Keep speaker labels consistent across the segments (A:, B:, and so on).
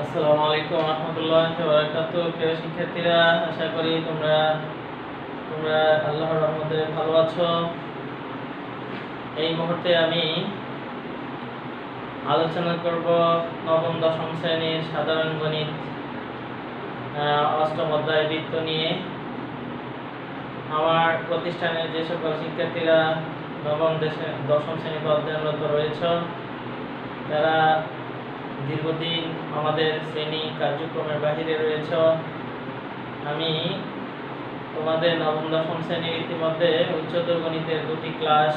A: আসসালামু আলাইকুম রহমতুল্লাহি ওয়া বারাকাতুহু। প্রিয় শিক্ষার্থীরা, আশা করি তোমরা তোমরা আল্লাহর রহমতে ভালো আছো। এই মুহূর্তে আমি আলোচনা করব নবম দশম শ্রেণীর সাধারণ গণিত অষ্টম অধ্যায় বৃত্ত নিয়ে। আমার প্রতিষ্ঠানের যে সকল শিক্ষার্থীরা নবম দশম শ্রেণীতে অধ্যয়নরত রয়েছে, তারা দীর্ঘদিন আমাদের শ্রেণী কার্যক্রমের বাহিরে রয়েছে। আমি তোমাদের নবম দশম শ্রেণীর ইতিমধ্যে উচ্চতর গণিতের দুটি ক্লাস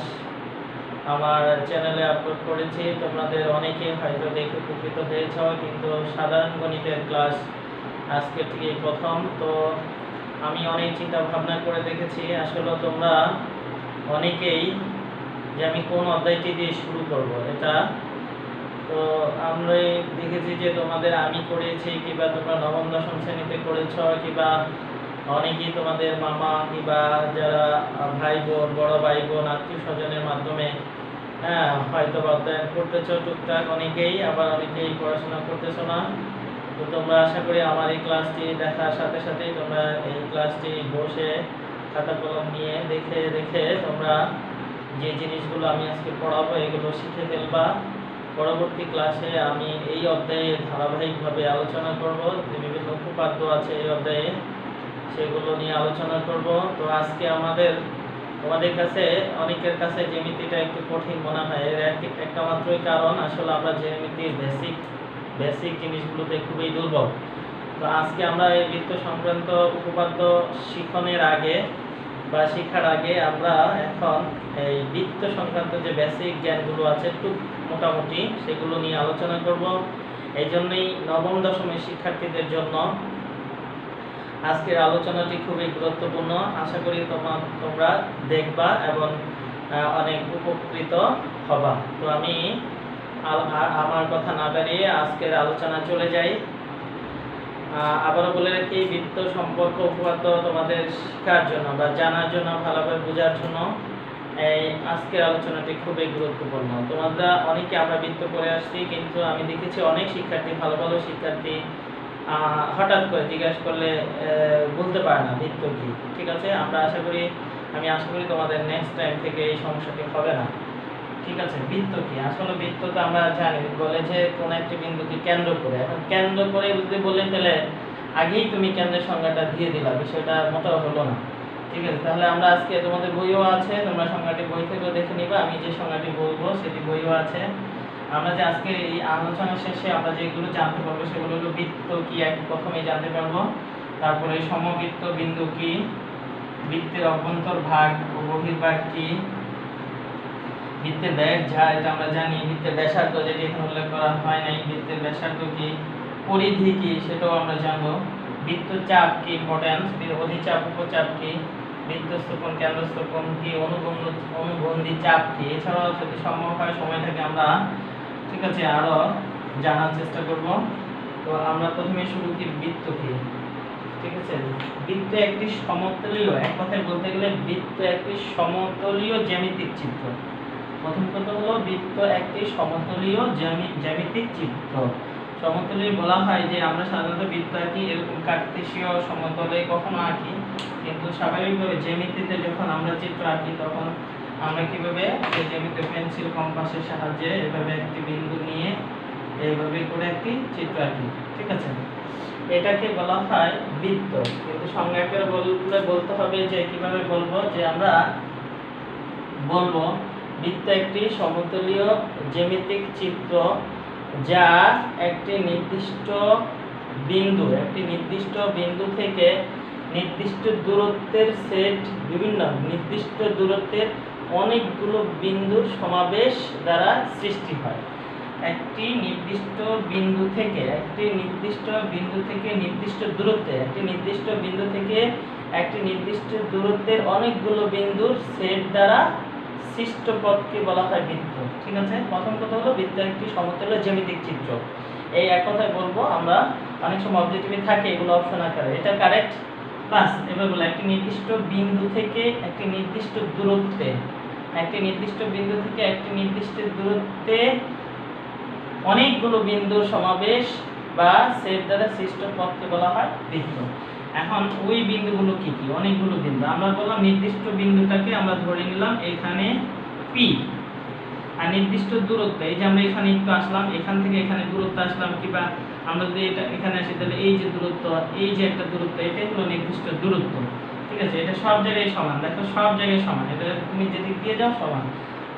A: আমার চ্যানেলে আপলোড করেছি। তোমাদের অনেকে হয়তো দেখে উপকৃত হয়েছ, কিন্তু সাধারণ গণিতের ক্লাস আজকে থেকে প্রথম। তো আমি অনেক চিন্তা ভাবনা করে দেখেছি, আসলে তোমরা অনেকেই যে আমি কোন অধ্যায়টি দিয়ে শুরু করব, এটা তো আমরা দেখেছি যে তোমাদের আমি করেছি, কিংবা তোমরা নবম দশম শ্রেণীতে করেছ, কিংবা অনেকেই তোমাদের মামা কিংবা যারা ভাই বোন, বড় ভাই বোন, আত্মীয় স্বজনের মাধ্যমে হয়তো অধ্যয়ন করতেছ টুকটাক অনেকেই, আবার অনেকেই পড়াশোনা করতেছ না। তো তোমরা আশা করি আমার এই ক্লাসটি দেখার সাথে সাথেই তোমরা এই ক্লাসটি বসে খাতা কলম নিয়ে দেখে দেখে তোমরা যে জিনিসগুলো আমি আজকে পড়াবো এগুলো শিখে ফেলবা। পরবর্তী ক্লাসে আমি এই অধ্যায়ে ধারাবাহিকভাবে আলোচনা করব, যে বিভিন্ন উপপাদ্য আছে এই অধ্যায়ে সেগুলো নিয়ে আলোচনা করব। তো আজকে তোমাদের কাছে অনেকের কাছে জ্যামিতিটা একটু কঠিন মনে হয়, এর একটা মাত্রই কারণ, আসলে আমরা জ্যামিতির বেসিক জিনিসগুলোতে খুবই দুর্বল। তো আজকে আমরা এই বৃত্ত সংক্রান্ত উপপাদ্য শিখনের আগে বা শিক্ষার আগে আমরা এখন এই বৃত্ত সংক্রান্ত যে বেসিক জ্ঞানগুলো আছে মোটামুটি সেগুলো নিয়ে আলোচনা করব। এই জন্যই নবম দশমের শিক্ষার্থীদের জন্য আজকের আলোচনাটি খুবই গুরুত্বপূর্ণ। আশা করি তোমরা দেখবা এবং অনেক উপকৃত হবা। তো আমি আমার কথা না বাড়িয়ে আজকের আলোচনা চলে যাই। আবারও বলে রাখি, বৃত্ত সম্পর্ক উপপাদ্য তোমাদের শেখার জন্য বা জানার জন্য, ভালোভাবে বোঝার জন্য এই আজকের আলোচনাটি খুবই গুরুত্বপূর্ণ। তোমরা অনেকে আমরা বৃত্ত করে আসছি, কিন্তু আমি দেখেছি অনেক শিক্ষার্থী, ভালো ভালো শিক্ষার্থী হঠাৎ করে জিজ্ঞাসা করলে বলতে পারে না বৃত্ত কি। ঠিক আছে, আমি আশা করি তোমাদের নেক্সট টাইম থেকে এই সমস্যাটি হবে না। ঠিক আছে, বৃত্ত কি? আসলে বৃত্ত তো আমরা জানি, বলে যে কোন একটি বিন্দুকে কেন্দ্র করে, এখন কেন্দ্র করে যদি বলে ফেলে আগেই তুমি কেন্দ্রের সংজ্ঞাটা দিয়ে দিলা, বিষয়টা মোটেও হলো না। ঠিক আছে, তাহলে আমরা আজকে তোমাদের বইও আছে, তোমরা সংজ্ঞাটি বই থেকেও দেখে নিবা। আমি যে সংজ্ঞাটি বলবো সেটি বইও আছে। আমরা যে আজকে এই আলোচনা শেষে আমরা যেগুলো জানতে পারবো সেগুলো হলো বৃত্ত কি, প্রথমেই জানতে পারবো, তারপরে সমবৃত্ত বিন্দু কি, বৃত্তের অভ্যন্তর ভাগ ও বহির্ভাগ কি, বৃত্তের ব্যাস যা এটা আমরা জানি, বৃত্তের ব্যাসার্ধ যেটি এখানে উল্লেখ করা হয় নাই, বৃত্তের ব্যাসার্ধ কি, পরিধি কি সেটাও আমরা জানবো, বৃত্তচাপ কি, ইম্পর্টেন্স, অধিচাপ উপচাপ কি, বৃত্তস্থাপন কেন্দ্রস্থাপন কি, অনুবন্ধী চাপ কি। এছাড়াও যদি সম্ভব হয় সময় থাকে আমরা ঠিক আছে আরো জানার চেষ্টা করব। তো আমরা প্রথমে শুরু করি বৃত্ত কি। ঠিক আছে, বৃত্ত একটি সমতলীয়, এক কথায় বলতে গেলে বৃত্ত একটি সমতলীয় জ্যামিতিক চিত্র। প্রথম কথা হলো বৃত্ত একটি সমতলীয় জ্যামিতিক চিত্র। সমতলীয় বলা হয় যে আমরা সাধারণত বৃত্ত আঁকি এরকম কার্তেশীয় সমতলে কখনো আঁকি, কিন্তু স্বাভাবিকভাবে জ্যামিতিতে যখন আমরা চিত্র আঁকি তখন আমরা কিভাবে জ্যামিতি পেন্সিল কম্পাসের সাহায্যে এভাবে একটি বিন্দু নিয়ে এইভাবে করে একটি চিত্র আঁকি। ঠিক আছে, এটাকে বলা হয় বৃত্ত। কিন্তু সংজ্ঞাকে বলতে হবে যে কিভাবে বলবো, যে আমরা বলবো বৃত্ত একটি সমতলীয় জ্যামিতিক চিত্র যা একটি নির্দিষ্ট বিন্দু থেকে নির্দিষ্ট দূরত্বের সেট, বিভিন্ন নির্দিষ্ট দূরত্বের অনেকগুলো বিন্দুর সমাবেশ দ্বারা সৃষ্টি হয়। একটি নির্দিষ্ট বিন্দু থেকে নির্দিষ্ট দূরত্বের অনেকগুলো বিন্দুর সেট দ্বারা সৃষ্ট পথকে বলা হয় বৃত্ত। ঠিক আছে, প্রথম কথা হলো বৃত্ত একটি সমতলীয় জ্যামিতিক চিত্র। এই এক কথায় বলবো আমরা, অনেক সময় অবজেক্টিভে থাকে এগুলো অপশন আকারে, এটা কারেক্ট। প্লাস এবার বলো একটি নির্দিষ্ট বিন্দু থেকে একটি নির্দিষ্ট দূরত্বে অনেকগুলো বিন্দুর সমাবেশ বা সেট দ্বারা সৃষ্ট পথকে বলা হয় বৃত্ত। এখন ওই বিন্দুগুলো কি কি? অনেকগুলো বিন্দু। আমরা বললাম নির্দিষ্ট বিন্দুটাকে আমরা ধরে নিলাম এখানে পি, আর নির্দিষ্ট দূরত্ব, এই যে আমরা এখানে একটু আসলাম, এখান থেকে এখানে দূরত্ব আসলাম, কিংবা আমরা যদি এটা এখানে আসি তাহলে এই যে দূরত্ব, এই যে একটা দূরত্ব, এটাই হলো নির্দিষ্ট দূরত্ব। ঠিক আছে, এটা সব জায়গায় সমান। দেখো সব জায়গায় সমান, এটা তুমি যেদিক দিয়ে যাও সমান।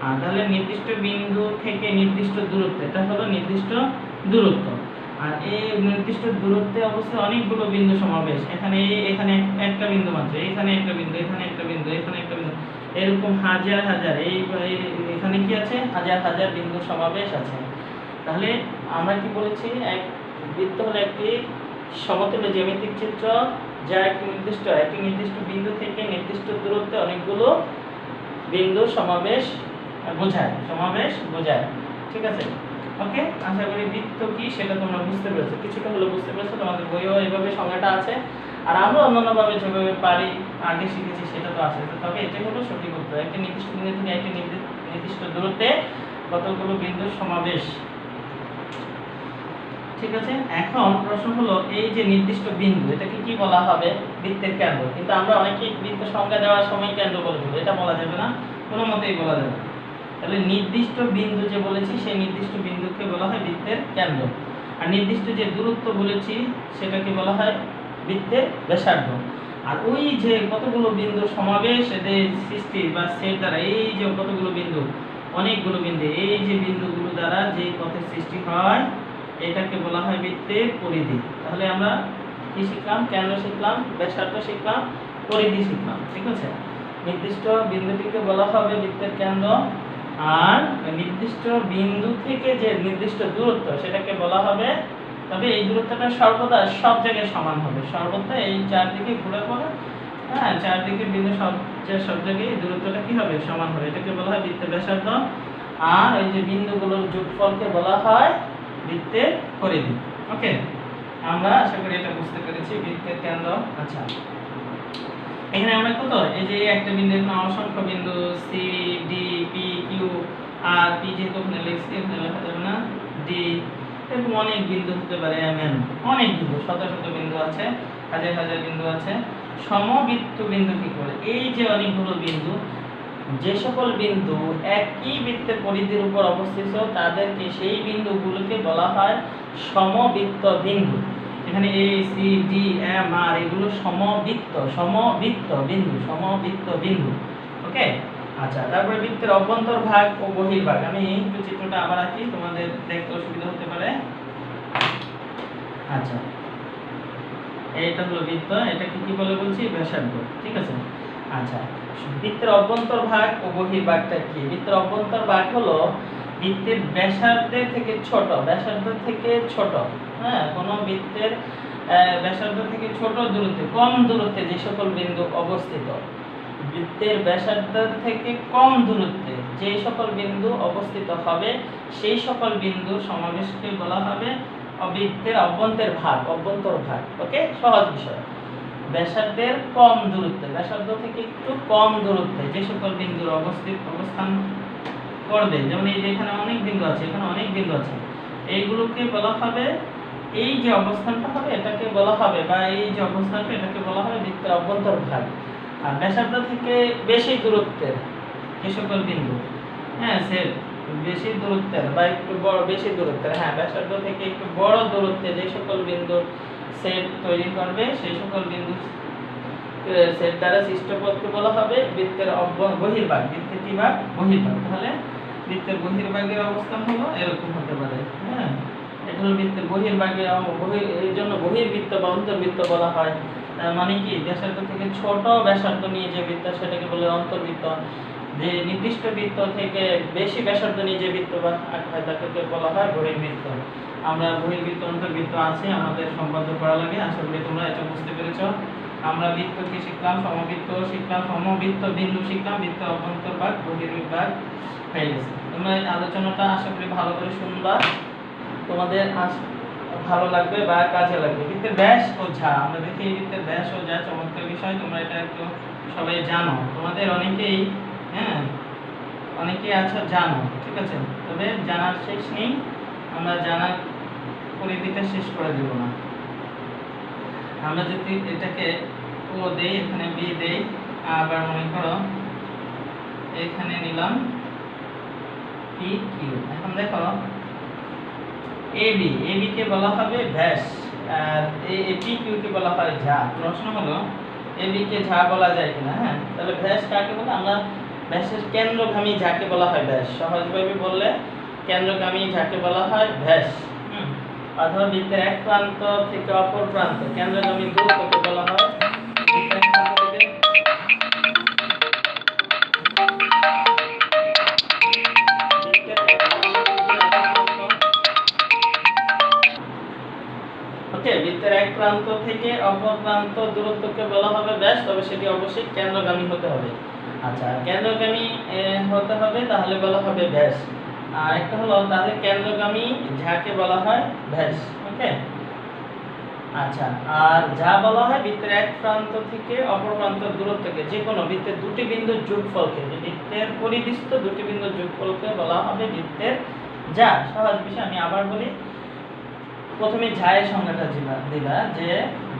A: আর তাহলে নির্দিষ্ট বিন্দু থেকে নির্দিষ্ট দূরত্ব, এটা হলো নির্দিষ্ট দূরত্ব। আর এই নির্দিষ্ট দূরত্বে অবশ্যই অনেকগুলো বিন্দু সমাবেশ। এখানে এখানে একটা বিন্দু মাত্র, এখানে একটা বিন্দু, এখানে একটা বিন্দু, এখানে একটা বিন্দু, এরকম হাজার হাজার, এখানে কি আছে? হাজার হাজার বিন্দু সমাবেশ আছে। তাহলে আমরা কি বলেছি? এক বৃত্ত হলো একটি সমতল জ্যামিতিক চিত্র, যা একটি নির্দিষ্ট বিন্দু থেকে নির্দিষ্ট দূরত্বে অনেকগুলো বিন্দু সমাবেশ বোঝায়। ঠিক আছে, ওকে। আশা করি বৃত্ত কি সেটা তোমরা বুঝতে পেরেছো, কিছুটা হলো বুঝতে পেরেছো। তোমাদের বইও এইভাবে সংজ্ঞাটা আছে, আর আমরা অন্যান্যভাবে যেভাবে পারি আগে শিখেছি সেটা তো আছে। তবে এটা হলো সঠিক উত্তর। একটি নির্দিষ্ট বিন্দু থেকে একটি নির্দিষ্ট দূরত্বে কতগুলো বিন্দুর সমাবেশ। ঠিক আছে, এখন প্রশ্ন হলো এই যে নির্দিষ্ট বিন্দু, এটাকে কি বলা হবে? বৃত্তের কেন্দ্র। কিন্তু আমরা অনেকেই বৃত্ত সংজ্ঞা দেওয়ার সময় কেন্দ্র বলে দেবো, এটা বলা যাবে না, কোনো মতেই বলা যাবে না। তাহলে নির্দিষ্ট বিন্দু যে বলেছি, সেই নির্দিষ্ট বিন্দুকে বলা হয় বৃত্তের কেন্দ্র। আর নির্দিষ্ট যে দূরত্ব বলেছি সেটাকে বলা হয় বৃত্তের ব্যাসার্ধ। আর ওই যে কতগুলো বিন্দু সমাবেশ এদের সৃষ্টি বা সেট দ্বারা, এই যে কতগুলো বিন্দু, অনেকগুলো বিন্দু, এই যে বিন্দুগুলো দ্বারা যে পথের সৃষ্টি হয় এটাকে বলা হয় বৃত্তের পরিধি। তাহলে আমরা কি শিখলাম? কেন্দ্র শিখলাম, ব্যাসার্ধ শিখলাম, পরিধি শিখলাম। ঠিক আছে, নির্দিষ্ট বিন্দুটিকে বলা হবে বৃত্তের কেন্দ্র, আর নির্দিষ্ট বিন্দু থেকে যে নির্দিষ্ট দূরত্ব সেটাকে বলা হবে, তবে এই দূরত্বটা সর্বদা সব জায়গায় সমান হবে। সর্বদা এই চারদিকে ঘুরে পড়ে, হ্যাঁ, চারদিকে বিন্দু সব জায়গায় দূরত্বটা কি হবে? সমান হবে। এটাকে বলা হয় বৃত্তের ব্যাসার্ধ। আর এই যে বিন্দুগুলোর যোগফলকে বলা হয় বৃত্তের পরিধি। ওকে, আমরা আশা করি এটা বুঝতে পেরেছি। বৃত্তের কেন্দ্র। আচ্ছা, এখানে আমরা কত, এই যে একটা বিন্দু, এখানে অসংখ্য বিন্দু সি ডি পি কিউ, আর পি যেহেতু ওখানে লিখছি, এখানে লেখা যাবে না ডি, এরকম অনেক বিন্দু হতে পারে, এম এন, অনেক বিন্দু, শত শত বিন্দু আছে, হাজার হাজার বিন্দু আছে। সমবৃত্ত বিন্দু কি করে? এই যে অনেকগুলো বিন্দু, যে সকল বিন্দু একই বৃত্তের পরিধির উপর অবস্থিত তাদেরকে, সেই বিন্দুগুলোকে বলা হয় সমবৃত্ত বিন্দু। এখানে A C D M R এগুলো সমবৃত্ত বিন্দু। ওকে, আচ্ছা। তারপরে বৃত্তের অভ্যন্তর ভাগ ও বহির্ভাগ। আমি একটু চিত্রটা আবার আঁকি, তোমাদের দেখতে অসুবিধা হতে পারে। আচ্ছা, এইটা হলো বৃত্ত, এটাকে কি বলে বলছি? ব্যাসার্ধ। ঠিক আছে, আচ্ছা। বৃত্তের অভ্যন্তর ভাগ ও বহির্ভাগটা কি? বৃত্তের অভ্যন্তর ভাগ হলো বৃত্তের ব্যাসার্ধের থেকে ছোট, হ্যাঁ, কোনো বৃত্তের ব্যাসার্ধ থেকে ছোট দূরত্বে, কম দূরত্বে যে সকল বিন্দু অবস্থিত, বৃত্তের ব্যাসার্ধ থেকে কম দূরত্বে যে সকল বিন্দু অবস্থিত হবে, সেই সকল বিন্দু সমাবেশকে বলা হবে বৃত্তের অভ্যন্তর ভাগ। ওকে, সহজ বিষয়। ব্যাসার্ধের কম দূরত্বে, ব্যাসার্ধ থেকে একটু কম দূরত্বে যে সকল বিন্দুর অবস্থান করবে, যেমন এই যে এখানে অনেক বিন্দু আছে, এখানে অনেক বিন্দু আছে, এইগুলোকে বলা হবে, এই যে অবস্থানটা হবে এটাকে বলা হবে, বা এই যে অবস্থানটা এটাকে বলা হবে বৃত্তের অভ্যন্তর ভাগ। আর ব্যাসার্ধ থেকে বেশি দূরত্বের যে সকল বিন্দু, হ্যাঁ, সে বেশি দূরত্বের বা একটু বড়, বেশি দূরত্বের, হ্যাঁ, ব্যাসার্ধ থেকে একটু বড় দূরত্বে যে সকল বিন্দু সেট তৈরি করবে, সেই সকল বিন্দু সেট দ্বারা সৃষ্ট পথকে বলা হবে বৃত্তের বহির্ভাগ। বৃত্তের কি ভাগ? বহির্ভাগ। তাহলে বৃত্তের বহির্ভাগের অবস্থান হলো এরকম হতে পারে, হ্যাঁ, এটা হলো বৃত্তের বহির্ভাগে। এই জন্য বহির্বৃত্ত বা অন্তর্বৃত্ত বলা হয়। মানে কি, ব্যাসার্ধ থেকে ছোট ব্যাসার্ধ নিয়ে যে বৃত্ত সেটাকে বলে অন্তর্বৃত্ত। যে নির্দিষ্ট বৃত্ত থেকে বেশি ব্যাসার্ধ নিয়ে যে বৃত্ত বা হয় তাকে বলা হয় বহির্বৃত্ত। আমরা বহির্বৃত্ত, অন্তর্বৃত্ত আছে, আমাদের সম্পাদ্য করা লাগে। আশা করি তোমরা এটা বুঝতে পেরেছো। আমরা বৃত্ত কি শিখলাম? সমবৃত্ত শিখলাম, সমবৃত্ত বিন্দু শিখলাম, বৃত্ত অভ্যন্তর ভাগ, বহির্ভাগ হয়ে গেছে। তোমরা এই আলোচনাটা আশা করি ভালো করে শুনবা, তোমাদের ভালো লাগবে বা কাজে লাগবে। বৃত্তের ব্যাস ও ঝা, আমরা দেখি বৃত্তের ব্যাস ও ঝা চমৎকার বিষয়, তোমরা এটা একটু সবাই জানো। তোমাদের অনেকেই, হ্যাঁ, অনেকেই আছো জানো, ঠিক আছে, তবে জানার শেষ নেই। আমরা জানার পরিধিটা শেষ করে দেব না। আমরা যদি এটাকে ও দেই, এখানে বি দেই, আবার মনে করো এখানে নিলাম পি কিউ। এখন দেখো এবি, এবি কে বলা হবে ব্যাস, আর পি কিউ কে বলা হয় ঝা। প্রশ্ন হলো এবি কে ঝা বলা যায় কিনা। হ্যাঁ, তাহলে ব্যাস কাকে বলে? আমরা ব্যাসের কেন্দ্রগামী যাকে বলা হয় ব্যাস। সহজভাবে বললে কেন্দ্রগামী যাকে বলা হয় ব্যাস। অথবা বৃত্তের এক প্রান্ত থেকে অপর প্রান্ত কেন্দ্রগামী দূরত্বকে বলা হয় বৃত্তের এক প্রান্ত থেকে বৃত্তের এক প্রান্ত থেকে অপর প্রান্ত দূরত্বকে বলা হবে ব্যাস, তবে সেটি অবশ্যই কেন্দ্রগামী হতে হবে। আচ্ছা, কেন্দ্রগামী হতে হবে তাহলে বলা হবে ব্যাস। আর একটা হলো তাহলে কেন্দ্রগামী যাকে বলা হয় ব্যাস। ওকে, আচ্ছা, আর যা বলা হয় বৃত্তের এক প্রান্ত থেকে অপর প্রান্ত দূরত্বকে, যে কোনো বৃত্তের দুটি বিন্দুর যোগফলকে, যে বৃত্তের পরিধিস্থ দুটি বিন্দুর যোগফলকে বলা হবে বৃত্তের যা। সহজ বিষয় আমি আবার বলি, প্রথমে ঝায়ের সংজ্ঞাটা দিবা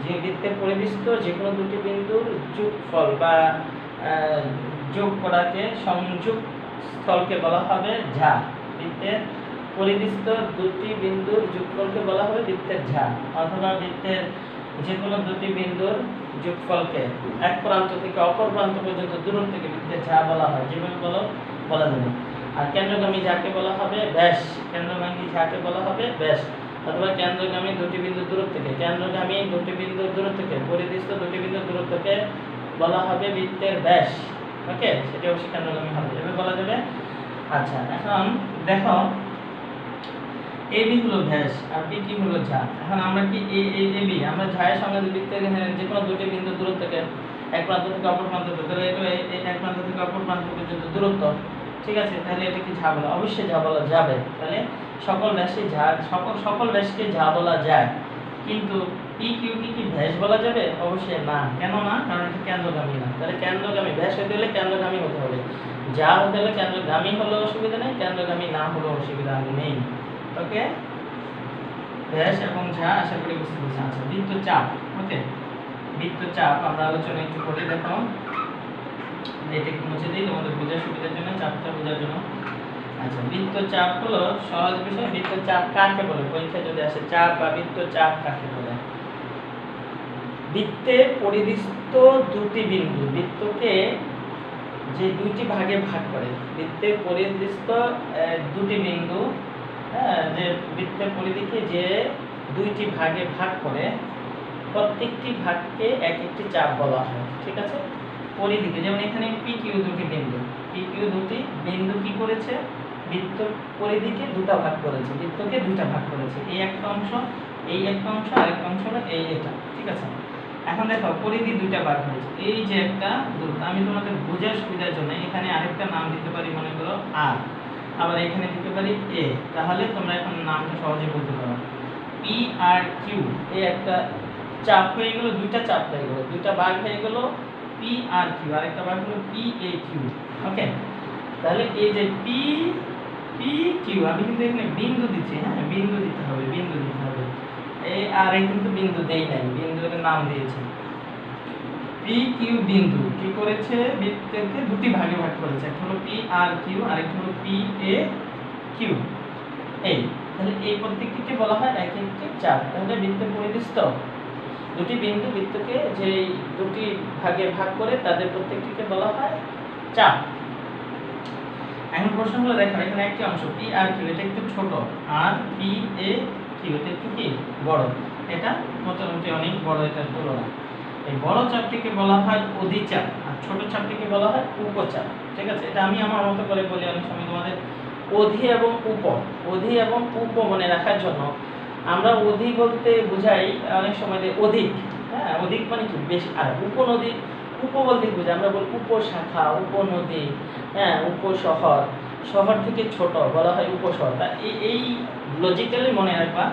A: যে বৃত্তের পরিধিস্থ যে কোনো দুটি বিন্দুর যোগফল বা যোগ করাকে সংযোগ স্থলকে বলা হবে ঝা। বৃত্তের পরিধিস্থ দুটি বিন্দুর যোগফলকে বলা হবে বৃত্তের ঝা, অথবা বৃত্তের যে কোনো দুটি বিন্দুর যোগফলকে এক প্রান্ত থেকে অপর প্রান্ত পর্যন্ত দূরত্বকে বৃত্তের ঝা বলা হয়, যেভাবে বলা যাবে। আর কেন্দ্রগামী যাকে বলা হবে ব্যাস, কেন্দ্রগামী যাকে বলা হবে ব্যাস, অথবা কেন্দ্রগামী দুটি বিন্দুর দূরত্বকে, কেন্দ্রগামী দুটি বিন্দুর দূরত্বকে, পরিধিস্থ দুটি বিন্দুর দূরত্বকে বলা হবে বৃত্তের ব্যাস। ওকে, সেটা অবশ্যই কেন্দ্রগামী হবে, এভাবে বলা যাবে। আচ্ছা, এখন দেখো এবি হলো ব্যাস আর বি কি হলো ঝা। এখন আমরা কি এবি আমরা ঝায়ের সঙ্গে বৃত্তের যে কোনো দুটি বিন্দুর দূরত্বকে এক প্রান্ত থেকে অপর প্রান্ত, তাহলে এটা এক প্রান্ত থেকে অপর প্রান্ত পর্যন্ত দূরত্ব, ঠিক আছে, তাহলে এটা কি ঝা বলা? অবশ্যই ঝা বলা যাবে। তাহলে সকল ব্যাসে ঝা, সকল ব্যাসকে ঝা বলা যায়, কিন্তু পি কিউ কি ব্যাস বলা যাবে? অবশ্যই না। কেন না? কারণ এটা কেন্দ্রগামী না। তাহলে কেন্দ্রগামী ব্যাস হতে হলে কেন্দ্রগামী হতে হবে, যা হতে হলে কেন্দ্রগামী হলে অসুবিধা নেই, কেন্দ্রগামী না হলেও অসুবিধা নেই। ওকে, ব্যাস এবং ঝা আশা করি বুঝতে পেরেছেন। আচ্ছা, বৃত্তচাপ। ওকে, বৃত্তচাপ আমরা আলোচনা একটু করে দেখো, এটা একটু মুছে দিই তোমাদের বোঝার সুবিধার জন্য, চাপটা বোঝার জন্য। আচ্ছা, বৃত্তচাপ হলো সহজ বিষয়। বৃত্তচাপ কাকে বলে? পরীক্ষা যদি আসে চাপ বা বৃত্তচাপ কাকে বলে? বৃত্তে পরিধিস্থ দুটি বিন্দু, বৃত্তকে যে দুইটি ভাগে ভাগ করে, বৃত্তের পরিধিস্থ দুটি বিন্দু, হ্যাঁ, যে বৃত্তের পরিধিকে যে দুইটি ভাগে ভাগ করে, প্রত্যেকটি ভাগকে এক একটি চাপ বলা হয়। ঠিক আছে, পরিধিকে, যেমন এখানে পি কিউ দুটি বিন্দু, পি কিউ দুটি বিন্দু কি করেছে? বৃত্ত পরিধিকে দুটো ভাগ করেছে, বৃত্তকে দুটো ভাগ করেছে, এই একটা অংশ, এই একটা অংশ, আরেকটা অংশ হলো এটা। ঠিক আছে, এখন দেখো পরিধি দুইটা ভাগ হয়েছে, এই যে একটা দূরত্ব, আমি তোমাদের বোঝার সুবিধার জন্য এখানে আরেকটা নাম দিতে পারি, মনে করো আর, আবার এখানে দিতে পারি এ, তাহলে তোমরা এখন নামটা সহজে বলতে পারো। পি আর কিউ এই একটা চাপ হয়ে গেল, দুইটা চাপ হয়ে গেল, দুইটা ভাগ হয়ে গেল পি আর কিউ, আরেকটা ভাগ হলো পি এ কিউ। ওকে, তাহলে এই যে পি পি কিউ, আমি কিন্তু এখানে বিন্দু দিচ্ছি, হ্যাঁ, বিন্দু দিতে হবে, বিন্দু দিতে হবে। এই আর এই কিন্তু বিন্দু দেই নাই, বিন্দুর নাম দিয়েছি। পি কিউ বিন্দু কি করেছে? বৃত্তকে দুটি ভাগে ভাগ করেছে, একটা হলো পি আর কিউ, আরেকটা হলো পি এ কিউ। এই তাহলে এই প্রত্যেকটিকে বলা হয় এক একটি চাপ। তাহলে বৃত্তের পরিধিস্থ দুটি বিন্দু, বৃত্তকে যে দুটি ভাগে ভাগ করে তাদের প্রত্যেকটিকে বলা হয় চাপ। এখন প্রশ্ন হলো দেখো, এখানে একটি অংশ পি আর কিউ, এটা একটু ছোট, আর পি এ কিউ এটা একটু কি বড়, এটা মোটামুটি অনেক বড় এটার তুলনায়। এই বড় চাপটিকে বলা হয় অধিচাপ, আর ছোট চাপটিকে বলা হয় উপচাপ। ঠিক আছে, এটা আমি আমার মতো করে বলি, অনেক সময় তোমাদের অধি এবং উপ, অধি এবং উপ মনে রাখার জন্য আমরা অধি বলতে বোঝাই অনেক সময় অধিক, হ্যাঁ, অধিক মানে কি বেশি, আর উপনদী, উপ বলতে বোঝাই আমরা বলি উপশাখা, উপনদী, হ্যাঁ, উপশহর, শহর থেকে ছোট বলা হয় উপশহর। তা এই লজিক্যালি মনে রাখবা,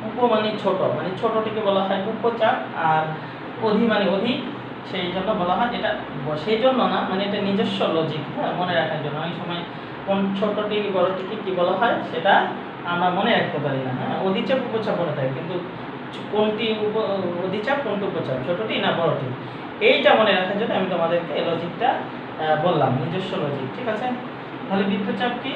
A: উপ মানে ছোট, মানে ছোটটিকে বলা হয় উপচাপ, আর অধি মানে অধিক, সেই জন্য বলা হয় এটা, সেই জন্য না, মানে এটা নিজস্ব লজিক, হ্যাঁ, মনে রাখার জন্য। অনেক সময় কোন ছোটটি বড়টিকে কি বলা হয় সেটা আমরা মনে রাখতে পারি না। হ্যাঁ, অধিচাপ উপচাপ মনে থাকে, কিন্তু কোনটি অধিচাপ কোনটি উপচাপ, ছোটটি না বড়টি, এইটা মনে রাখার জন্য আমি তোমাদেরকে এই লজিকটা বললাম, নিজস্ব লজিক। ঠিক আছে, তাহলে বৃত্তচাপ কি?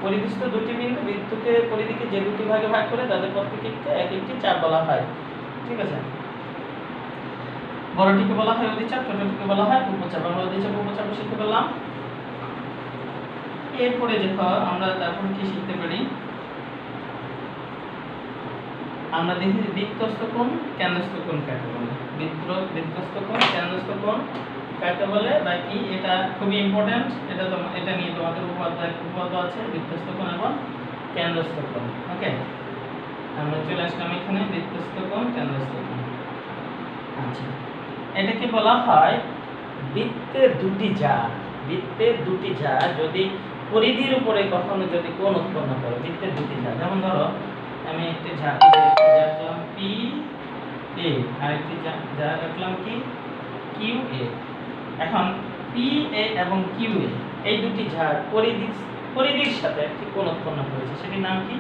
A: পরিধিস্থ দুটি বিন্দু বৃত্তকে পরিধিকে যে দুটি ভাগে ভাগ করে তাদের প্রত্যেককে এক একটি চাপ বলা হয়। ঠিক আছে, বড়টিকে বলা হয় অধিচাপ, ছোটটিকে বলা হয় উপচাপ। আমরা অধিচাপ উপচাপ শিখতে পেলাম। এরপরে দেখো আমরা তারপর কি শিখতে পারি, আমরা দেখি বৃত্তস্থ কোণ কেন্দ্রস্থ কোণ কাকে বলে। বৃত্তস্থ কোণ কেন্দ্রস্থ কোণ কাকে বলে বা কি, এটা খুবই ইম্পর্টেন্ট। এটা নিয়ে তোমাদের উপপাদ্য আছে, বৃত্তস্থ কোণ এবং কেন্দ্রস্থ কোণ। ওকে, আমরা চলে আসলাম এখানে বৃত্তস্থ কোণ কেন্দ্রস্থ কোণ। আচ্ছা, এটাকে বলা হয় বৃত্তের দুটি যা। বৃত্তের দুটি যা যদি পরিধির উপরে কখনো যদি কোণ উৎপন্ন করে, বৃত্তের দুটি যা, যেমন ধরো আমি একটি যা রাখলাম পি এ, আর একটি যা রাখলাম কি কিউ এ। এখন পি এ এবং কিউ এ এই দুটি যা পরিধির সাথে একটি কোণ উৎপন্ন করেছে, সেটির নাম কি?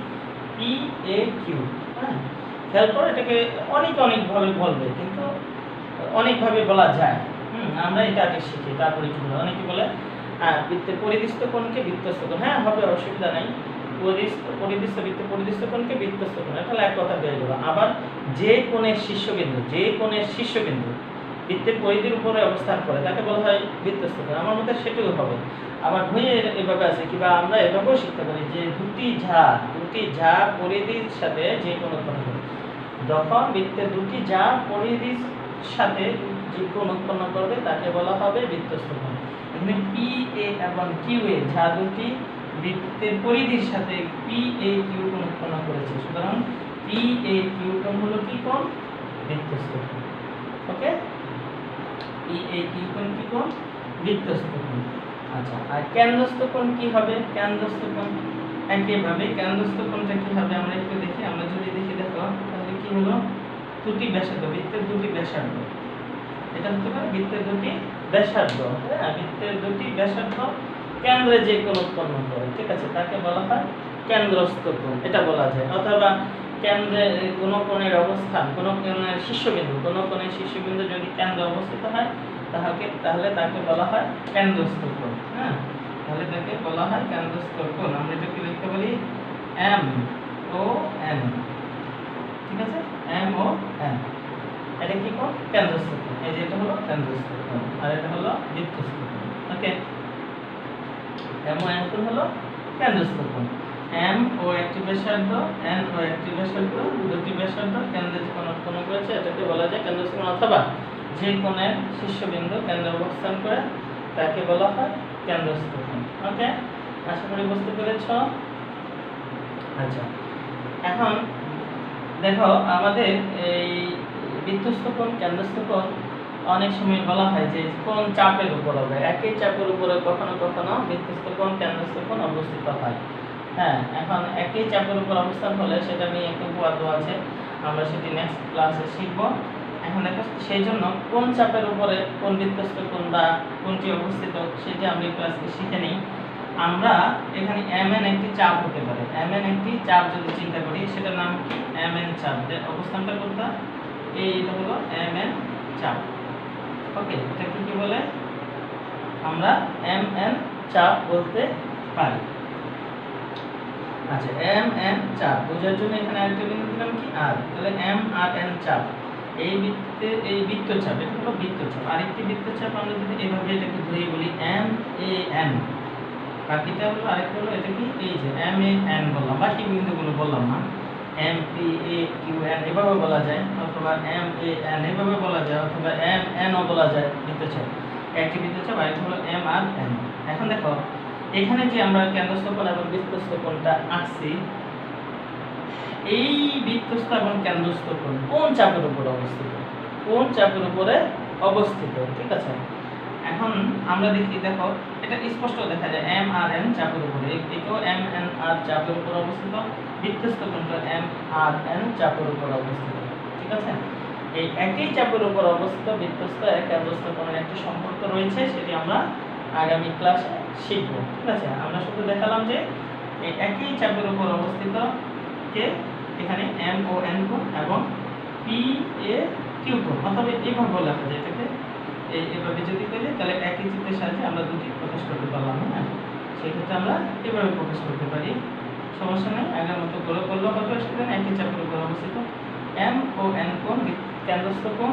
A: P A Q. হ্যাঁ, খেয়াল করো, এটাকে অনেকভাবে বলবে, কিন্তু অনেকভাবে বলা যায়। আমরা এটা আগে শিখি, তারপরে কি বলে। অনেকে বলে বৃত্তের পরিধিস্থ কোণকে বৃত্তস্থ কোণ। হ্যাঁ, হবে, অসুবিধা নাই। পরিধিস্থ বৃত্তের পরিধিস্থ কোণকে বৃত্তস্থ কোণ, তাহলে এক কথা হয়ে গেল। আবার যে কোণের শীর্ষবিন্দু বৃত্তের পরিধির উপরে অবস্থান করে তাকে বলা হয় বৃত্তস্থ কোণ। আমার মতে সেটাও হবে। আবার ভুঁইয়ে এভাবে আছে, কিংবা আমরা এভাবেও শিখতে পারি যে দুটি যা পরিধির সাথে যে কোণ উৎপন্ন করে। যখন বৃত্তের দুটি যা পরিধির সাথে যে কোণ উৎপন্ন করবে তাকে বলা হবে বৃত্তস্থ কোণ। এখানে পি এ এবং কিউ এ যা দুটি বৃত্তের পরিধির সাথে পি এ কিউ কোণ উৎপন্ন করেছে, সুতরাং পি এ কিউ কোণ হলো কি কোণ? বৃত্তস্থ কোণ। ওকে, পি এ কিউ কোণ কি কোণ? বৃত্তস্থ কোণ। আচ্ছা, আর কেন্দ্রস্থ কোণ কি হবে? কেন্দ্রস্থ কোণ একইভাবে কেন্দ্রস্থ কোণটা কি হবে আমরা একটু দেখি। আমরা যদি দেখি, দেখো তাহলে কি হলো, দুটি ব্যাসার্ধ, বৃত্তের দুটি ব্যাসার্ধ, এটা হতে পারে বৃত্তের দুটি ব্যাসার্ধ। হ্যাঁ, বৃত্তের দুটি ব্যাসার্ধ কেন্দ্রে যে কোণ উৎপন্ন করে, ঠিক আছে, তাকে বলা হয় কেন্দ্রস্থ কোণ, এটা বলা যায়। অথবা কেন্দ্রে কোনো কোণের অবস্থান, কোনো কোণের শীর্ষবিন্দু যদি কেন্দ্রে অবস্থিত হয় তাহলে তাকে বলা হয় কেন্দ্রস্থ কোণ। হ্যাঁ, তাহলে তাকে বলা হয় কেন্দ্রস্থ কোণ। আমরা এটাকে লিখতে পারি এম ও এন। ঠিক আছে, এম ও এন, এটা কি কোণ? কেন্দ্রস্থ কোণ। এই যে এটা হলো কেন্দ্রস্থ কোণ, আর এটা হলো বৃত্তস্থ কোণ। ওকে, এম ও এন কোণ হলো কেন্দ্রস্থ কোণ। এম ও একটি ব্যাসার্ধ, এন ও একটি ব্যাসার্ধ, দুটি ব্যাসার্ধ কেন্দ্রে যে কোণ উৎপন্ন করেছে এটাকে বলা যায় কেন্দ্রস্থ কোণ। অথবা যে কোণের শীর্ষবিন্দু কেন্দ্রে অবস্থান করে তাকে বলা হয় কেন্দ্রস্থ কোণ। ওকে, আশা করি বুঝতে পেরেছ। আচ্ছা, এখন দেখো আমাদের এই বৃত্তস্থ কোণ কেন্দ্রস্থ কোণ অনেক সময় বলা হয় যে কোন চাপের উপর হবে। একই চাপের উপরে কখনো কখনো বৃত্তস্থ কোণ কেন্দ্রস্থ কোণ অবস্থিত হয়। হ্যাঁ, এখন একই চাপের উপর অবস্থান হলে সেটা নিয়ে একটু উপপাদ্য আছে, আমরা সেটি নেক্সট ক্লাসে শিখব। এখন দেখো, সেই জন্য কোন চাপের উপরে কোন বৃত্তস্থ কোণ বা কোনটি অবস্থিত সেটি আমরা একটু আজকে শিখে নিই। আমরা এখানে এম এন একটি চাপ হতে পারে। এম এন একটি চাপ যদি চিন্তা করি, সেটার নাম কি? এম এন চাপ। অবস্থানটা কোনটা? এইটা হলো এম এন চাপ। ওকে, এটাকে কি বলে? আমরা এম এন চাপ বলতে পারি। আচ্ছা, এম এন চাপ বোঝার জন্য এখানে আরেকটা বিন্দু দিলাম কি? আর। তাহলে এম আর এন চাপ, এই বৃত্তচাপ, এটা হলো বৃত্তচাপ। আরেকটি বৃত্তচাপ আমরা যদি এইভাবে এটাকে ধরে বলি এম এ এন, বাকিটা হলো আরেকটা হলো এটা কি? এই যে এম এ এন বললাম, বাকি বিন্দুগুলো বললাম না। M P A Q N এভাবে বলা যায়, অথবা এম এ এন এভাবে বলা যায়, অথবা এম এন ও বলা যায়। বৃত্তচাপ একটি বৃত্তচাপ, আরেকটা হলো এম আর এন। এখন দেখো এখানে যে আমরা কেন্দ্রস্থ কোণ এবং বৃত্তস্থ কোণটা আঁকছি, এই বৃত্তস্থ এবং কেন্দ্রস্থ কোণ কোন চাপের উপরে অবস্থিত? কোন চাপের উপরে অবস্থিত? ঠিক আছে, এখন আমরা দেখি, দেখো এটা স্পষ্ট দেখা যায় এম আর এন চাপের উপরে, এটাও এম এন আর চাপের উপর অবস্থিত, বৃত্তস্থ কোণটা এম আর এন চাপের উপর অবস্থিত। ঠিক আছে, এই একই চাপের উপর অবস্থিত বৃত্তস্থ আর কেন্দ্রস্থ কোণের একটি সম্পর্ক রয়েছে, সেটি আমরা আগামী ক্লাসে শিখব। ঠিক আছে, আমরা শুধু দেখালাম যে এই একই চাপের উপর অবস্থিত কে এখানে এম ও এন কোণ এবং পি এ কিউ কোণ, অথবা এইভাবে লেখা যায় এটাকে, এইভাবে যদি করি তাহলে একই চিত্রের সাহায্যে আমরা দুটি প্রকাশ করতে পারলাম। হ্যাঁ, সেক্ষেত্রে আমরা এভাবে প্রকাশ করতে পারি, সমস্যা নেই। আগের মতো করে করলেও হবে, স্টুডেন্ট। একই চাপের উপর অবস্থিত এম ও এন কোণ কেন্দ্রস্থ কোণ,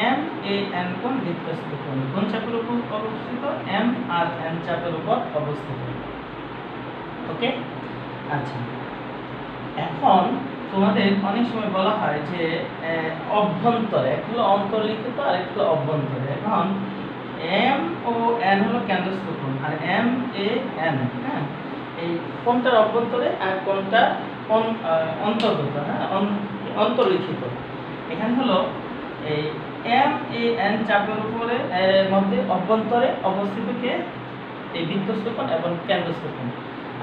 A: এম এ এন কোণ বৃত্তস্থ কোণ। কোন চাপের উপর অবস্থিত? এম আর এন চাপের উপর অবস্থিত। ওকে, আচ্ছা। এখন তোমাদের অনেক সময় বলা হয় যে অভ্যন্তরে, একটু অন্তর্লিখিত আর একটু অভ্যন্তরে। এখন এম ও এন হলো কেন্দ্রস্থ কোণ, আর এম এ এন, হ্যাঁ, এই কোণটার অভ্যন্তরে আর কোণটা অন্তর্গত, হ্যাঁ, অন্তর্লিখিত। এখানে হলো এই এম এ এন চাপের উপরে মধ্যে অভ্যন্তরে অবস্থিত কে? এই বৃত্তস্থ কোণ এবং কেন্দ্রস্থ কোণ।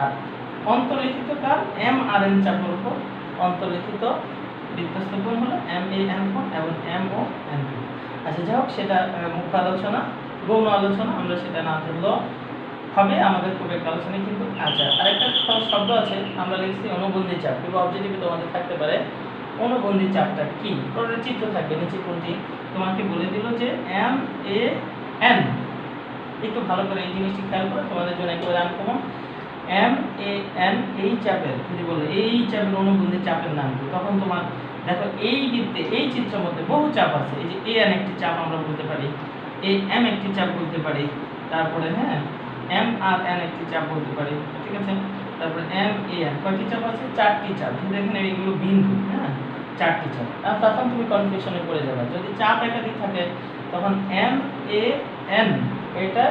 A: আর অন্তর্লিখিত কার? এম আর এন চাপের উপর অন্তর্লিখিত বৃত্তস্থ কোণ হলো এম এ এন কোণ এবং এম ও এন কোণ। আচ্ছা, যাই হোক, সেটা মুখ্য আলোচনা, গৌণ আলোচনা, আমরা সেটা না ধরলেও হবে, আমাদের খুব একটা আলোচনা কিন্তু। আচ্ছা, আরেকটা শব্দ আছে, আমরা লিখছি অনুবন্ধী চাপ, কিংবা অবজেক্টিভে তোমাদের থাকতে পারে অনুবন্ধী চাপটা কি? পরের চিত্র থাকবে নিচে, কোনটি তোমাকে বলে দিল যে এম এ এন। একটু ভালো করে এই জিনিসটি খেয়াল করে, তোমাদের জন্য একেবারে আনকমন। এম এ এন এই চাপের, যদি বলে এই চাপের অনুবন্ধী চাপের নাম কি, তখন তোমার দেখো এই বৃত্তে, এই চিত্রের মধ্যে বহু চাপ আছে। এই যে এ এন একটি চাপ আমরা বলতে পারি, এ এম একটি চাপ বলতে পারি, তারপরে হ্যাঁ এম আর এন একটি চাপ বলতে পারি, ঠিক আছে। তারপরে এম এ এন কয়টি চাপ আছে? 4টি চাপ। কিন্তু এখানে এগুলো বিন্দু, হ্যাঁ, 4টি চাপ। আর তখন তুমি কনফিউশনে পড়ে যাবে। যদি চাপ একাধিক থাকে তখন এম এ এন এটা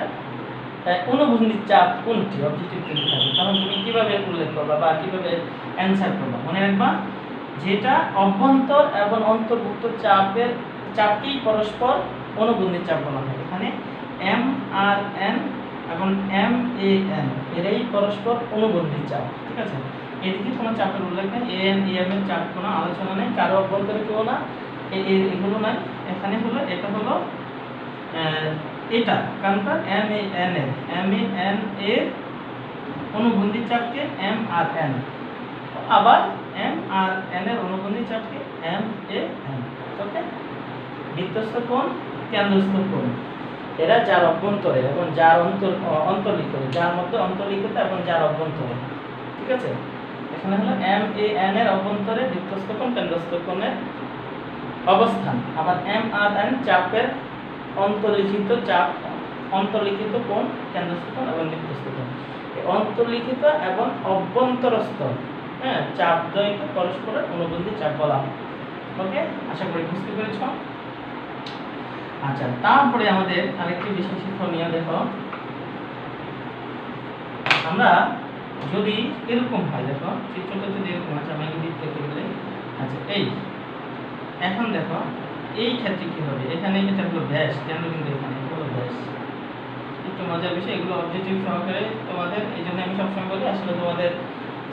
A: অনুবন্ধী চাপ কোনটি, অবজেক্টিভ কিন্তু থাকে, তখন তুমি কিভাবে উল্লেখ করবা বা কিভাবে অ্যান্সার করবা? মনে রাখবা, যেটা অভ্যন্তর এবং অন্তর্ভুক্ত চাপটি পরস্পর অনুবন্ধী চাপ বলা হয়। এখানে এম আর এন এবং এম এ এন এরাই পরস্পর অনুবন্ধী চাপ, ঠিক আছে। এদিকে কোনো চাপের উল্লেখ নেই, এ এন এ এম এর চাপ কোনো আলোচনা নেই, কারো অভ্যন্তরে কেউ না, এগুলো নাই। এখানে হলো এটা হলো এটা কারণটা এম এ এন এর, এম এ এন এর অনুবন্ধী চাপকে এম আর এন, আবার এম আর এন এর অনুবন্ধী চাপকে এম এ এন। ওকে, বৃত্তস্থ কোণ, কেন্দ্রস্থ কোণ, এরা যার অভ্যন্তরে এবং যার অন্তর্লিখিত, যার মধ্যে অন্তর্লিখিত এবং যার অভ্যন্তরে, ঠিক আছে। এখানে হলো এম এ এন এর অভ্যন্তরে বৃত্তস্থ কোণ, কেন্দ্রস্থ কোণের অবস্থান। আবার এম আর এন চাপের অন্তর্লিখিত চাপ, অন্তর্লিখিত কোণ, কেন্দ্রস্থ কোণ এবং বৃত্তস্থ কোণ। অন্তর্লিখিত এবং অভ্যন্তরস্থ, হ্যাঁ, চাপ দ্বয়কে পরস্পরের অনুবন্ধী চাপ বলা হয়। ওকে, আশা করি বুঝতে পেরেছ। আচ্ছা, তারপরে আমাদের আরেকটি বিষয় শিক্ষণীয়, দেখো আমরা যদি এরকম হয়, দেখো চিত্রটা যদি এরকম আছে, আমি বৃত্ত করলে, আচ্ছা এই এখন দেখো এই ক্ষেত্রে কি হবে? এখানে এটা হলো ব্যাস, কেন্দ্রবিন্দু এখানে হলো ব্যাস। একটু মজার বিষয়, এগুলো অবজেক্টিভ সহকারে তোমাদের, এই জন্য আমি সবসময় বলি আসলে তোমাদের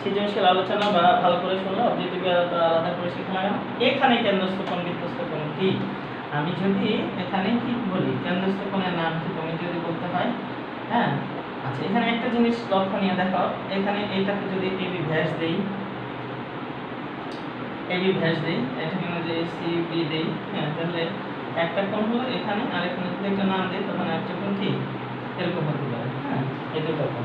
A: সৃজনশীল আলোচনা বা ভালো করে শুনলে অবজেক্টিভ আলাদা করে শেখা লাগে না। এখানে কেন্দ্রস্থ কোণ, বৃত্তস্থ কোণ কি? আমি যদি এখানে কি বলি, কেন্দ্রস্থ কোণের নাম কি তুমি যদি বলতে হয়, হ্যাঁ। আচ্ছা, এখানে একটা জিনিস লক্ষণীয়, দেখো এখানে এইটাকে যদি এবি ব্যাস দেই, এবি ব্যাস দেই, এটাকে যদি সিবি দেই, হ্যাঁ, তাহলে একটা কোণ হলো এখানে, আর এখানে যদি একটা নাম দেই তখন একটা কোণ কি এরকম হতে পারে, হ্যাঁ। এই দুটো কোণ,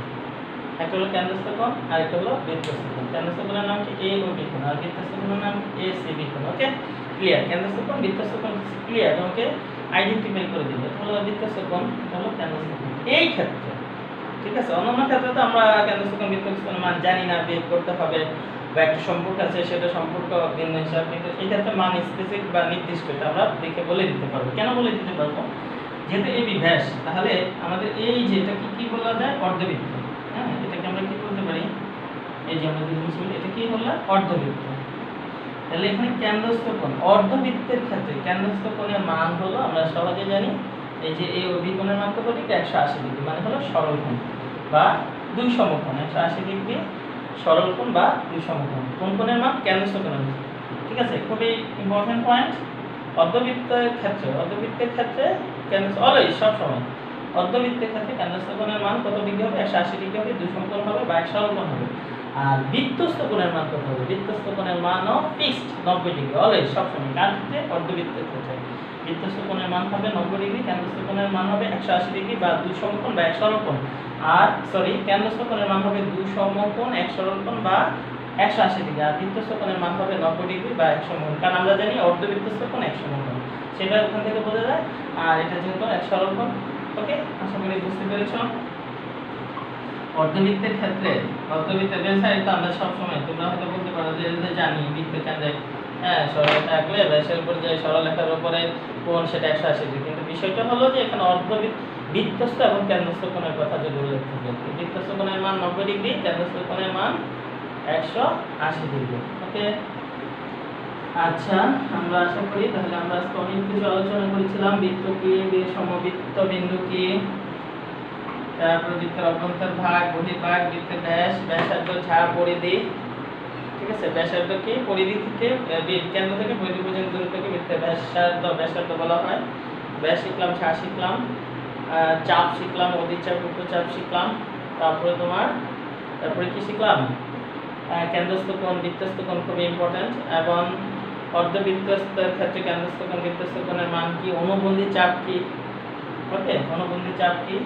A: একটা হলো কেন্দ্রস্থ কোণ আর একটা হলো বৃত্তস্থ কোণ। কেন্দ্রস্থ কোণের নাম কি এ ও বি কোণ, আর বৃত্তস্থ কোণের নাম এ সি বি কোণ। ওকে, ক্লিয়ার? কেন্দ্রস্থ কোণ, বৃত্তস্থ কোণ ক্লিয়ার, তোমাকে আইডেন্টিফাই করে দিবে। এটা হলো বৃত্তস্থ কোণ, এটা হলো কেন্দ্রস্থ কোণ। এই ক্ষেত্রে, ঠিক আছে, অন্যান্য ক্ষেত্রে তো আমরা কেন্দ্রস্থ কোণ, বৃত্তস্থ কোণের মান জানি না, বের করতে হবে, বা একটা সম্পর্ক আছে সেটা সম্পর্ক ভিন্ন হিসাব। কিন্তু এই ক্ষেত্রে মান স্পেসিফিক বা নির্দিষ্ট, এটা আমরা দেখে বলে দিতে পারবো। কেন বলে দিতে পারবো? যেহেতু এবি ব্যাস, তাহলে আমাদের এই যে এটা কি বলা যায়? অর্ধবৃত্ত, হ্যাঁ। এটাকে আমরা কি বলতে পারি? এই যে আমরা যদি বলি এটা কি বললাম? অর্ধবৃত্ত। তাহলে এখানে কেন্দ্রস্থ কোণ, অর্ধবৃত্তের ক্ষেত্রে কেন্দ্রস্থ কোণের মান হলো, আমরা সহজে জানি, এই যে এ ও বি কোণের মান কত ডিগ্রি? 180 ডিগ্রি, মানে হলো সরল কোণ বা দুই সমকোণ। 180 ডিগ্রি সরল কোণ বা দুই সমকোণ। কোন কোণের মান? কেন্দ্রস্থ কোণের, ঠিক আছে। খুবই ইম্পর্টেন্ট পয়েন্ট। অর্ধবৃত্তের ক্ষেত্রে কেন্দ্রস্থ অলওয়েজ, সব সময় অর্ধবৃত্তের ক্ষেত্রে কেন্দ্রস্থ কোণের মান কত ডিগ্রি হবে? 180 ডিগ্রি হবে, দুই সমকোণ হবে বা এক সরল কোণ হবে। আর বৃত্তস্থ কোণের মান কত হবে? বৃত্তস্থ কোণের মানও ফিক্সড 90 ডিগ্রি অলওয়েজ, সবসময়। কার ক্ষেত্রে? অর্ধবৃত্তের ক্ষেত্রে বৃত্তস্থ কোণের মান হবে 90 ডিগ্রি, কেন্দ্রস্থ কোণের মান হবে 180 ডিগ্রি বা 2 সমকোণ বা 1 সরলকোণ। আর কেন্দ্রস্থ কোণের মান হবে 2 সমকোণ 1 সরলকোণ বা 180 ডিগ্রি, আর বৃত্তস্থ কোণের মান হবে 90 ডিগ্রি বা 1 সমকোণ। কারণ আমরা জানি অর্ধবৃত্তস্থ কোণ 1 সমকোণ, সেটা ওখান থেকে বোঝা যায়। আর এটা যেহেতু 1 সরলকোণ। ওকে, আশা করি বুঝতে পেরেছো। অর্ধবৃত্তের ক্ষেত্রে অর্ধবৃত্তের ব্যাসার্ধ আমরা সব সময়, তোমরা হয়তো বলতে পারো যে জানি বৃত্তের কেন্দ্রে সরলরেখা আঁকলে ব্যাসের উপর যে সরলরেখার উপরে কোণ সেটা 180 ডিগ্রি, কিন্তু বিষয়টা হলো যে এখানে বৃত্তস্থ এবং কেন্দ্রস্থ কোণের কথা যদি উল্লেখ থাকে, বৃত্তস্থ কোণের মান 90 ডিগ্রি, কেন্দ্রস্থ কোণের মান 180 ডিগ্রি। ওকে, আচ্ছা, আমরা আশা করি তাহলে আমরা আজকে অনেক কিছু আলোচনা করেছিলাম। বৃত্ত কি, সমবৃত্ত বিন্দু কি, তারপর বৃত্তের অভ্যন্তর ভাগ, বহির্ভাগ, বৃত্তের ব্যাস, ব্যাসার্ধ, ঝা, পরিধি। ঠিক আছে, ব্যাসার্ধ কি? পরিধি থেকে কেন্দ্র থেকে পরিধি পর্যন্ত দূরত্বকে বৃত্তের ব্যাসার্ধ বলা হয়। ব্যাস শিখলাম, ঝা শিখলাম, চাপ শিখলাম, অধিচাপ, উপচাপ শিখলাম। তারপরে কি শিখলাম? কেন্দ্রস্থ কোণ, বৃত্তস্থ কোণ খুবই ইম্পর্টেন্ট। এবং অর্ধবৃত্তস্থের ক্ষেত্রে কেন্দ্রস্থ কোণ, বৃত্তস্থ কোণের মান কি, অনুবন্ধী চাপ কি। ওকে, অনুবন্ধী চাপ কি?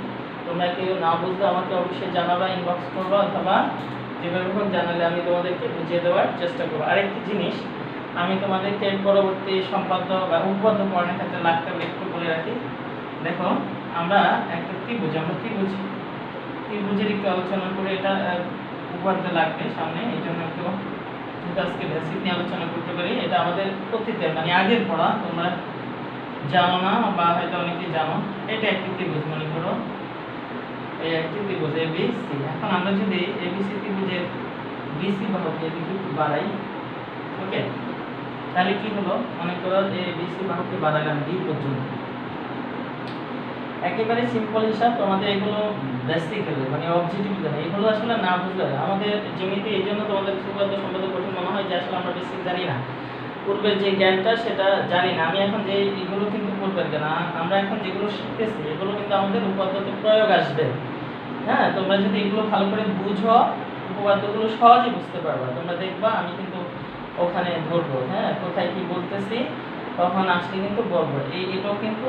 A: তোমরা কেউ না বুঝলে আমাকে অবশ্যই জানাবা, ইনবক্স করবা, অথবা যেভাবে হোক জানালে আমি তোমাদেরকে বুঝিয়ে দেওয়ার চেষ্টা করবো। আরেকটি জিনিস আমি তোমাদেরকে পরবর্তী সম্পাদ্য বা উপপাদ্য পড়ানোর ক্ষেত্রে লাগতে হবে একটু বলে রাখি। দেখো, আমরা একটা ত্রিভুজের একটু আলোচনা করে, এটা উপপাদ্য লাগবে সামনে, এই জন্য একটু আজকে বেসিক নিয়ে আলোচনা করতে পারি। এটা আমাদের অতীতের মানে আগের পড়া, তোমরা জানো না বা হয়তো অনেকেই জানো। এটা একটি ত্রিভুজ, মনে করো এই একটি ত্রিভুজ ABC। এখন আমরা যদি ABC ত্রিভুজের BC বাহুকে এদিকে একটু বাড়াই, ওকে, তাহলে কি হলো? মনে করো ABC বাহুকে বাড়ালাম D পর্যন্ত। একেবারে সিম্পল হিসাব, তোমাদের এগুলো বেসিক্যালি মানে অবজেক্টিভ জানা, এগুলো আসলে না বুঝলে আমাদের জমিতে, এই জন্য তোমাদের উপপাদ্য সম্পাদ্য কঠিন মনে হয় যে আসলে আমরা বেসিক জানি না, পূর্বের যে জ্ঞানটা সেটা জানি না। আমি এখন যে এগুলো কিন্তু পূর্বের জ্ঞান, আমরা এখন যেগুলো শিখতেছি এগুলো কিন্তু আমাদের উপপাদ্যতে প্রয়োগ আসবে। হ্যাঁ, তোমরা যদি এগুলো ভালো করে বুঝো, উপপাদ্যগুলো সহজে বুঝতে পারবা। তোমরা দেখবা আমি কিন্তু ওখানে ধরবো, হ্যাঁ, কোথায় কি বলতেছি, তখন আসলে কিন্তু বলবো। এটাও কিন্তু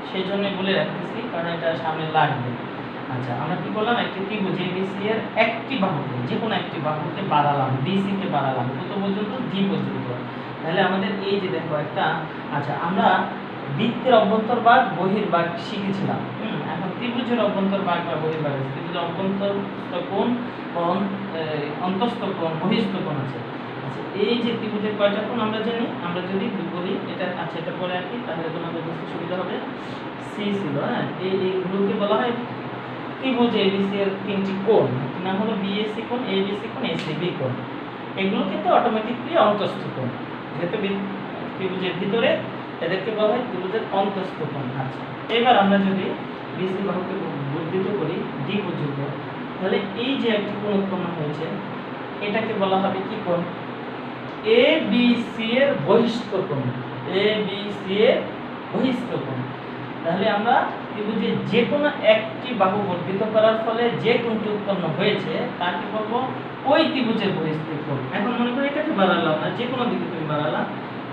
A: সেই জন্যই বলে রাখতেছি, কারণ এটা সামনে লাগবে। আচ্ছা, আমরা কি করলাম? একটি ত্রিভুজ ABC এর একটি বাহুকে, যে কোনো একটি বাহুকে বাড়ালাম, BC কে বাড়ালাম কত পর্যন্ত? D পর্যন্ত। তাহলে আমাদের এই যে দেখো একটা, আচ্ছা, আমরা বৃত্তের অভ্যন্তর ভাগ, বহির্ভাগ শিখেছিলাম। এখন ত্রিভুজের অভ্যন্তর ভাগ বা বহির্ভাগ, ত্রিভুজের অভ্যন্তরস্থ কোণ, অন্তঃস্থ কোণ, বহিঃস্থ কোণ আছে। আচ্ছা, এই যে ত্রিভুজের কয়টা কোণ আমরা জানি? আমরা যদি বলি এটা, আচ্ছা, এটা পরে রাখি তাহলে তোমাদের বুঝতে সুবিধা হবে। C ছিল, হ্যাঁ, এইগুলোকে বলা হয় ত্রিভুজ ABC এর তিনটি কোণ, নাম হলো BAC কোণ, ABC কোণ, ACB কোণ। এগুলো কিন্তু অটোমেটিকলি অন্তঃস্থ কোণ, যেহেতু ত্রিভুজের ভিতরে, এদেরকে বলা হয় ত্রিভুজের অন্তঃস্থ কোণ। আচ্ছা, এবার আমরা যদি BC বাহুকে বর্ধিত করি D পর্যন্ত, তাহলে এই যে একটি কোণ উৎপন্ন হয়েছে, এটাকে বলা হবে কি কোণ? ABC এর বহিঃস্থ কোণ। ABC এর বহিঃস্থ কোণ। তাহলে আমরা ত্রিভুজের যে কোনো একটি বাহু বর্ধিত করার ফলে যে কোণটি উৎপন্ন হয়েছে তাকে বলবো ওই ত্রিভুজের বহিঃস্থ কোণ। এখন মনে করি এটাকে বাড়ালাম না, যে কোনো দিকে তুমি বাড়ালাম,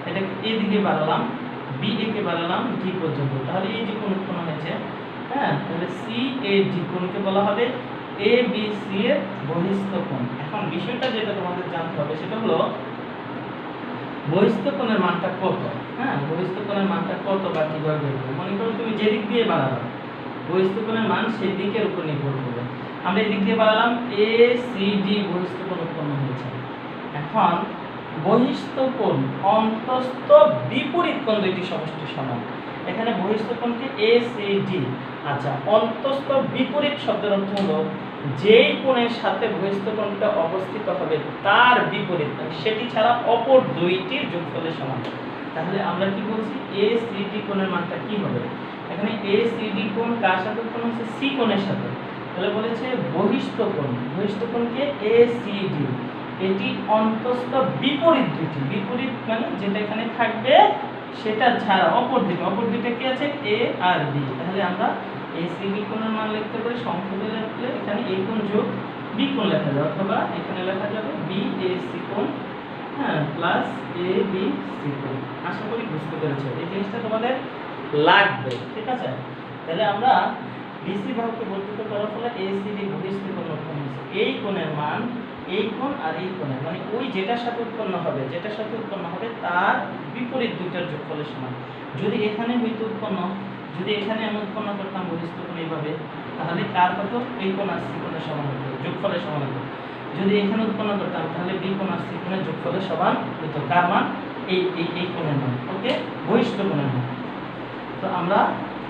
A: এটাকে এই দিকে বাড়ালাম, BA কে বাড়ালাম D পর্যন্ত, তাহলে এই যে কোণ উৎপন্ন হয়েছে, হ্যাঁ, তাহলে CAD কোণকে বলা হবে ABC এর বহিঃস্থ কোণ। এখন বিষয়টা যেটা তোমাদের জানতে হবে সেটা হলো বহিঃস্থ কোণের মানটা কত। হ্যাঁ, বহিঃস্থ কোণের মানটা কত বা কিভাবে বের করব? মনে করো তুমি যে দিক দিয়ে বাড়াবে, বহিঃস্থ কোণের মান সেই দিকের উপর নির্ভর করবে। আমরা এই দিক দিয়ে বাড়ালাম, ACD বহিঃস্থ কোণ উৎপন্ন হয়েছে। এখন বহিঃস্থ কোণ, অন্তঃস্থ বিপরীত কোণ দুইটি সমষ্টির সমান। এখানে বহিঃস্থ কোণকে ACD। আচ্ছা, অন্তঃস্থ বিপরীত শব্দের অর্থ হলো যেই কোণের সাথে বহিঃস্থ কোণটা অবস্থিত হবে তার বিপরীত, মানে সেটি ছাড়া অপর দুইটির যোগফলের সমান। তাহলে আমরা কি বলছি? ACD কোণের মানটা কি হবে? এখানে ACD কোণ কার সাথে উৎপন্ন হচ্ছে? C কোণের সাথে। তাহলে বলেছে বহিঃস্থ কোণ, বহিঃস্থ কোণকে ACD, এটি অন্তঃস্থ বিপরীত দুইটি, বিপরীত মানে যেটা এখানে থাকবে সেটা ছাড়া অপর দুইটা কি আছে? A R B। তাহলে আমরা ACD কোণের মান লিখতে পারি সংক্ষেপে লিখলে এখানে A কোণ যোগ বি কোণ লেখা যায়, অথবা এখানে লেখা যাবে বি এ সি কোণ, হ্যাঁ, প্লাস এ বি সি কোণ। আশা করি বুঝতে পেরেছো, এই জিনিসটা তোমাদের লাগবে, ঠিক আছে? তাহলে আমরা বিসি বাহুকে বর্ধিত করার ফলে এসিডি বহিস্থ কোণ উৎপন্ন হয়েছে। এই কোণের মান, এই কোণ আর এই কোণের মানে ওই যেটার সাথে উৎপন্ন হবে, যেটার সাথে উৎপন্ন হবে তার বিপরীত দুইটার যোগফলের সমান। যদি এখানে হইতো উৎপন্ন, যদি এখানে আমি উৎপন্ন করতাম বহিস্থ কোণ এইভাবে, তাহলে কার কত? এই কোণ আর সি কোণের সমান হতো, যোগফলের সমান হতো। যদি এখানে উৎপন্ন করতাম তাহলে বি কোণ আর সি কোণের যোগফলের সমান হতো। কার মান? এই কোণের মান, ওকে, বহিস্থ কোণের মান। তো আমরা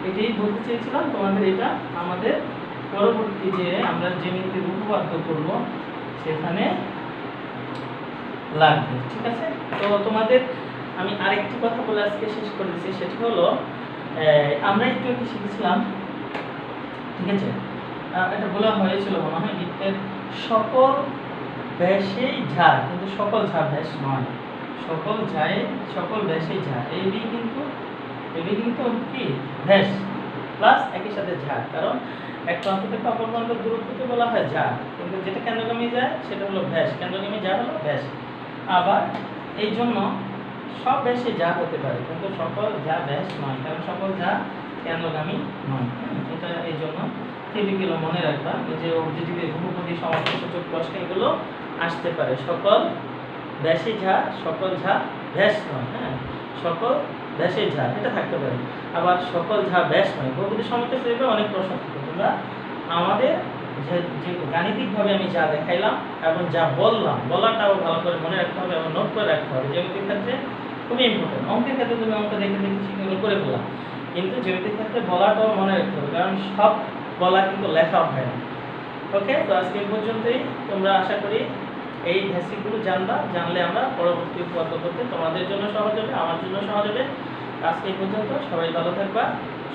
A: এটাই বলতে চেয়েছিলাম তোমাদের, এটা আমাদের পরবর্তী যে আমরা জ্যামিতির উপপাদ্য করব সেখানে লাগবে, ঠিক আছে? তো তোমাদের আমি আরেকটি কথা বলে আজকে শেষ করে দিচ্ছি, সেটা হলো আমরা একটু কি শিখেছিলাম, ঠিক আছে? এটা বলা হয়েছিল মনে হয়, বৃত্তের সকল ব্যাসেই ঝা, কিন্তু সকল ঝা ব্যাস নয়, সকল ঝায়ে সকল ব্যাসেই ঝা। এবি কিন্তু কি ব্যাস প্লাস একই সাথে ঝা, কারণ এক প্রান্ত থেকে অপর প্রান্তের দূরত্বকে বলা হয় ঝা, কিন্তু যেটা কেন্দ্রগামী যায় সেটা হলো ব্যাস, কেন্দ্রগামী যা হলো ব্যাস। আবার এই জন্য সব ব্যাসে যা হতে পারে, কিন্তু সকল যা ব্যাস নয়, কারণ সকল যা কেন্দ্রগামী নয়। এটা এই জন্য থিওরিগুলো মনে রাখবা, যে অবজেক্টিভের বহুপদী সমান্তরালসূচক প্রশ্ন এগুলো আসতে পারে। সকল ব্যাসে যা, সকল যা ব্যাস নয়, হ্যাঁ, সকল ব্যাসে যা, এটা থাকতে পারে। আবার সকল যা ব্যাস নয়, বহুপদী সমান্তরাল অনেক প্রশ্ন থাকে। তোমরা আমাদের যে গাণিতিকভাবে আমি যা দেখাইলাম এবং যা বললাম, বলাটাও ভালো করে মনে রাখতে হবে এবং নোট করে রাখতে হবে। জ্যামিতির ক্ষেত্রে খুবই ইম্পর্টেন্ট। অঙ্কের ক্ষেত্রে তুমি অঙ্ক দেখে সেগুলো করে ফেলা, কিন্তু জ্যামিতির ক্ষেত্রে বলাটাও মনে রাখতে হবে, কারণ সব বলা কিন্তু লেখা হয় না। ওকে, তো আজকে এই পর্যন্তই। তোমরা আশা করি এই বেসিকগুলো জানলে আমরা পরবর্তী উপপাদ্য করতে তোমাদের জন্য সহজ হবে, আমার জন্য সহজ হবে। আজকে এই পর্যন্ত। সবাই ভালো থাকবা,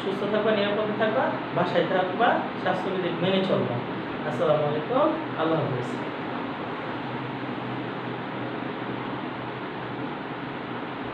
A: সুস্থ থাকবা, নিরাপদে থাকবা, বাসায় থাকবা, স্বাস্থ্যবিধি মেনে চলবা। আসসালামু আলাইকুম, আল্লাহ হাফেজ।